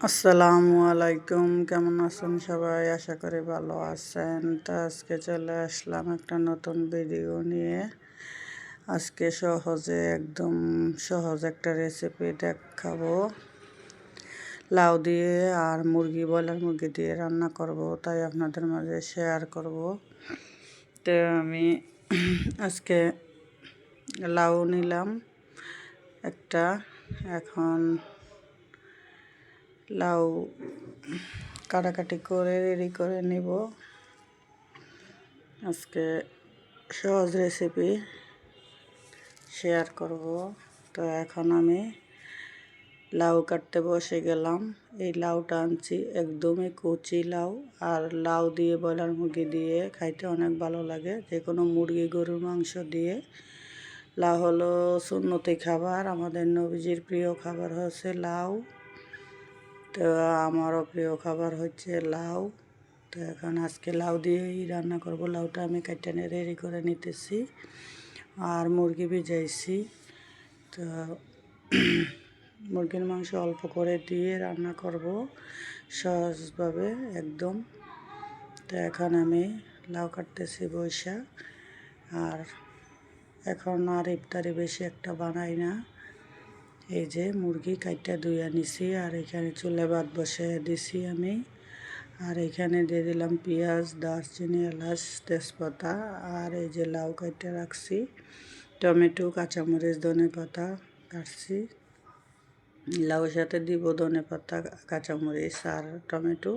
আসসালামু আলাইকুম, কেমন আছেন সবাই? আশা করি ভালো আছেন। তো আজকে চলে আসলাম একটা নতুন ভিডিও নিয়ে। আজকে একদম সহজ একটা রেসিপি দেখাবো। লাউ দিয়ে আর ব্রয়লার মুরগি দিয়ে রান্না করব, তাই আপনাদের মাঝে শেয়ার করব। তো আমি আজকে লাউ নিলাম একটা। এখন লাউ কাটাকাটি করে রেডি করে নিব। আজকে সহজ রেসিপি শেয়ার করব। তো এখন আমি লাউ কাটতে বসে গেলাম। এই লাউটা আনছি একদমই কচি লাউ। আর লাউ দিয়ে ব্রয়লার মুরগি দিয়ে খাইতে অনেক ভালো লাগে। যে কোনো মুরগি গরুর মাংস দিয়ে। লাউ হলো সুন্নতি খাবার, আমাদের নবীজির প্রিয় খাবার হচ্ছে লাউ। তো আমারও প্রিয় খাবার হচ্ছে লাউ। তো এখন আজকে লাউ দিয়েই রান্না করব। লাউটা আমি কেটে রেডি করে নিতেছি আর মুরগি ভিজাইছি। তো মুরগির মাংস অল্প করে দিয়ে রান্না করব সহজভাবে একদম। তো এখন আমি লাউ কাটতেছি বৈশা। আর এখন আর ইফতারি বেশি একটা বানাই না। এই যে মুরগি কাইটা ধুইয়া নিছি আর এখানে চুলে ভাত বসে দিছি আমি। আর এখানে দিয়ে দিলাম পেঁয়াজ, দারচিনি, এলাচ, তেজপাতা। আর এই যে লাউ কাইটা রাখছি, টমেটো, কাঁচামরিচ, ধনেপাতা কাটছি। লাউয়ের সাথে দিব ধনেপাতা, কাঁচামরিচ আর টমেটো।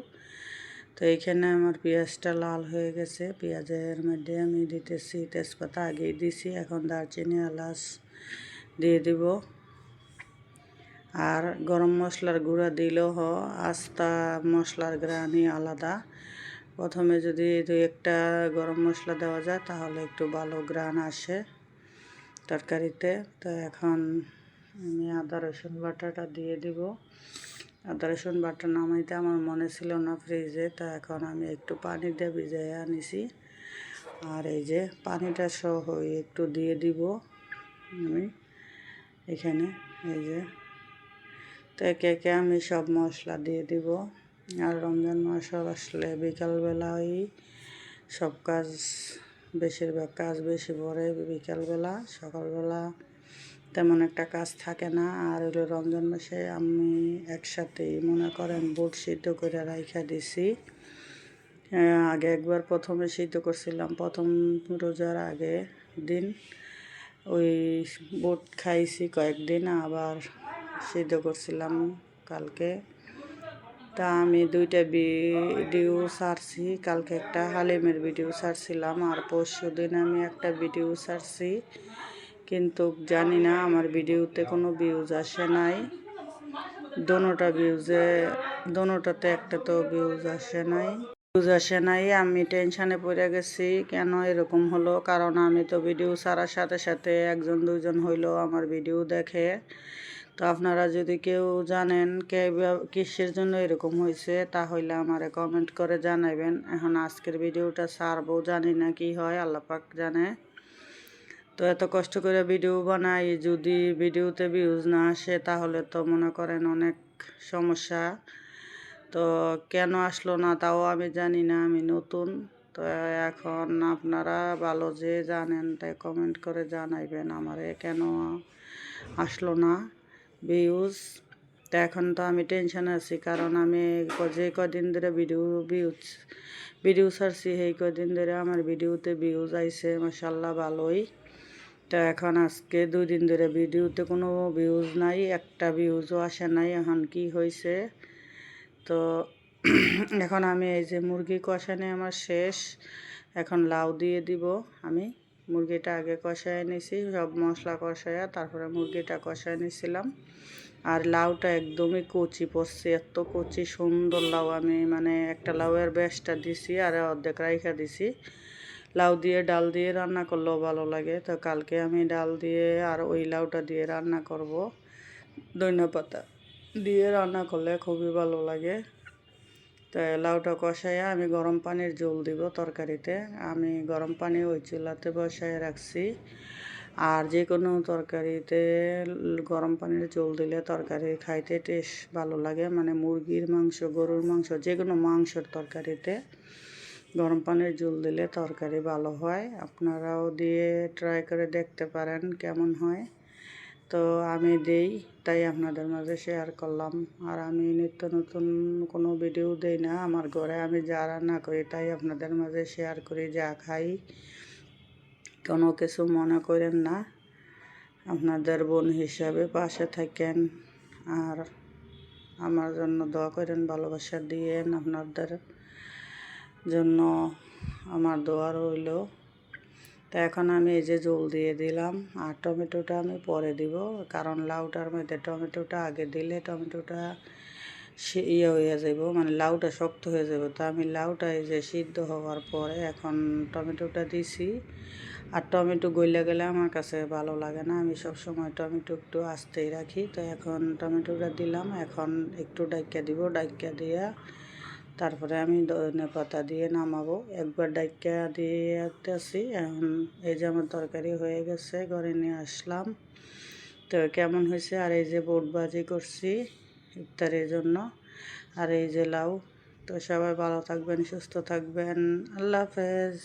তো এইখানে আমার পেঁয়াজটা লাল হয়ে গেছে। পেঁয়াজের মধ্যে আমি দিতেছি তেজপাতা, আগেই দিছি। এখন দারচিনি, এলাচ দিয়ে দিব। আর গরম মশলার গুঁড়া দিলেও আস্তা মশলার গ্রানই আলাদা। প্রথমে যদি 2-1টা গরম মশলা দেওয়া যায় তাহলে একটু ভালো গ্রান আসে তরকারিতে। তো এখন আমি আদা রসুন বাটাটা দিয়ে দিব। আদা রসুন বাটা নামাইতে আমার মনে ছিল না ফ্রিজে, তো এখন আমি একটু পানি দিয়ে ভিজাইয়া আনিছি। আর এই যে পানিটা সহ একটু দিয়ে দিব আমি এখানে। এই যে তো একে একে আমি সব মশলা দিয়ে দিব। আর রমজান মাস আসলে বিকালবেলায় সব কাজ, বেশিরভাগ কাজ বেশি পড়ে বিকালবেলা। সকালবেলা তেমন একটা কাজ থাকে না। আর হলো রমজান মাসে আমি একসাথেই মনে করেন বুট সিদ্ধ করে রাইখা দিছি। আগে একবার প্রথমে সিদ্ধ করছিলাম, প্রথম রোজার আগে দিন ওই বুট খাইছি কয়েকদিন, আবার সিদ্ধ করছিলাম কালকে। তা আমি 2টা ভিডিও ছাড়ছি। কালকে একটা হালিমের ভিডিও ছাড়ছিলাম আর পরশু দিন আমি একটা ভিডিও ছাড়ছি, কিন্তু জানি না আমার ভিডিওতে কোনো ভিউজ আসে নাই। দোনোটাতে একটা তো ভিউজ আসে নাই। আমি টেনশানে পড়ে গেছি কেন এরকম হলো। কারণ আমি তো ভিডিও ছাড়ার সাথে সাথে 1-2 জন হইলেও আমার ভিডিও দেখে। তো আপনারা যদি কেউ জানেন কিসের জন্য এরকম হয়েছে তাহলে আমারে কমেন্ট করে জানাবেন। এখন আজকের ভিডিওটা ছাড়বো, জানি না কি হয়, আল্লাহ পাক জানে। তো এত কষ্ট করে ভিডিও বানাই, যদি ভিডিওতে ভিউজ না আসে তাহলে তো মনে করেন অনেক সমস্যা। তো কেন আসলো না তাও আমি জানি না, আমি নতুন। তো এখন আপনারা ভালো যে জানেন তাই কমেন্ট করে জানাইবেন আমারে কেন আসলো না ভিউজ। তো এখন তো আমি টেনশানে আছি, কারণ আমি যে কদিন ধরে ভিডিও ছাড়ছি সেই কদিন ধরে আমার ভিডিওতে ভিউজ আইছে মাশাআল্লাহ ভালোই। তো এখন আজকে 2 দিন ধরে ভিডিওতে কোনো ভিউজ নাই, একটা ভিউজও আসে নাই। এখন কি হয়েছে? তো এখন আমি এই যে মুরগি কষানো আমার শেষ। এখন লাউ দিয়ে দিব আমি। মুরগিটা আগে কষায় নিয়েছি, সব মশলা কষায়া তারপরে মুরগিটা কষায় নিয়েছিলাম। আর লাউটা একদমই কচি পড়ছে, এত কচি সুন্দর লাউ। আমি মানে একটা লাউয়ের বেশটা দিছি আর অর্ধেক রাইখা দিছি। লাউ দিয়ে ডাল দিয়ে রান্না করলেও ভালো লাগে। তো কালকে আমি ডাল দিয়ে আর ওই লাউটা দিয়ে রান্না করব। ধনেপাতা দিয়ে রান্না করলে খুবই ভালো লাগে। তো লাউটা কষাইয়া আমি গরম পানির ঝোল দিব তরকারিতে। আমি গরম পানি ওই চুলাতে বসায় রাখছি। আর যে কোনো তরকারিতে গরম পানির ঝোল দিলে তরকারি খাইতে টেস্ট ভালো লাগে, মানে মুরগির মাংস, গরুর মাংস, যে কোনো মাংসের তরকারিতে গরম পানির ঝোল দিলে তরকারি ভালো হয়। আপনারাও দিয়ে ট্রাই করে দেখতে পারেন কেমন হয়। তো আমি দেই, তাই আপনাদের মাঝে শেয়ার করলাম। আর আমি নিত্য নতুন কোনো ভিডিও দেই না, আমার ঘরে আমি যা রান্না করি তাই আপনাদের মাঝে শেয়ার করি, যা খাই। কোনো কিছু মনে করেন না, আপনাদের বোন হিসাবে পাশে থাকেন আর আমার জন্য দোয়া করেন, ভালোবাসা দিয়েন। আপনাদের জন্য আমার দোয়া রইল। তো এখন আমি এই যে ঝোল দিয়ে দিলাম, আর টমেটোটা আমি পরে দিব, কারণ লাউটার মধ্যে টমেটোটা আগে দিলে টমেটোটা ইয়ে হয়ে যাব, মানে লাউটা শক্ত হয়ে যাবে। তো আমি লাউটা এই যে সিদ্ধ হওয়ার পরে এখন টমেটোটা দিছি। আর টমেটো গলে গেলে আমার কাছে ভালো লাগে না, আমি সব সময় টমেটো একটু আস্তেই রাখি। তো এখন টমেটোটা দিলাম, এখন একটু ডাইকা দিব, ডাইকা দিয়া তারপরে আমি ধনে পাতা দিয়ে নামাবো। একবার ডাইকা দিয়ে আসতেছি। এখন এই যে আমার তরকারি হয়ে গেছে, ঘরে নিয়ে আসলাম। তো কেমন হয়েছে, আর এই যে বুট ভাজি করছি ইফতারের জন্য, আর এই যে লাউ। তো সবাই ভালো থাকবেন, সুস্থ থাকবেন, আল্লাহ হাফেজ।